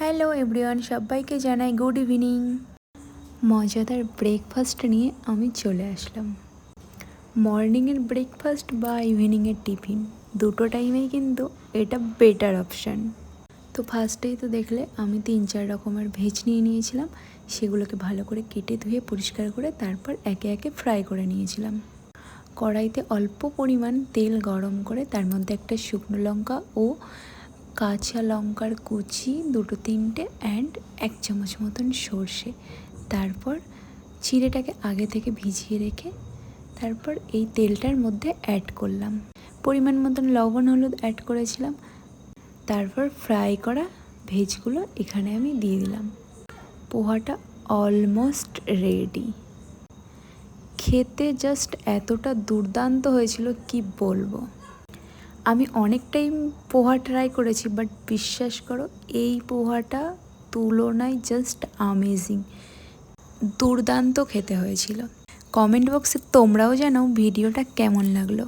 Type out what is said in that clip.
Hello everyone, সবাইকে জানাই good evening. মজাদার ব্রেকফাস্ট নিয়ে আমি চলে আসলাম। মর্নিংয়ের ব্রেকফাস্ট বা ইভিনিংয়ের টিফিন দুটো টাইমেই কিন্তু এটা বেটার অপশান। তো ফার্স্টেই তো দেখলে আমি 3-4 রকমের ভেজ নিয়ে নিয়েছিলাম। সেগুলোকে ভালো করে কেটে ধুয়ে পরিষ্কার করে তারপর একে একে ফ্রাই করে নিয়েছিলাম। কড়াইতে অল্প পরিমাণ তেল গরম করে তার মধ্যে একটা শুকনো লঙ্কা ও কাঁচা লঙ্কার কুচি 2-3টে অ্যান্ড 1 চামচ মতন সর্ষে, তারপর চিড়েটাকে আগে থেকে ভিজিয়ে রেখে তারপর এই তেলটার মধ্যে অ্যাড করলাম। পরিমাণ মতন লবণ হলুদ অ্যাড করেছিলাম। তারপর ফ্রাই করা ভেজগুলো এখানে আমি দিয়ে দিলাম। পোহাটা অলমোস্ট রেডি। খেতে জাস্ট এতটা দুর্দান্ত হয়েছিল কি বলবো। আমি অনেক টাইম পোহা ট্রাই করেছি, বাট বিশ্বাস করো এই পোহাটা তুলনায় জাস্ট আমেজিং, দুর্দান্ত খেতে হয়েছিল। কমেন্ট বক্সে তোমরাও জানাও ভিডিওটা কেমন লাগলো।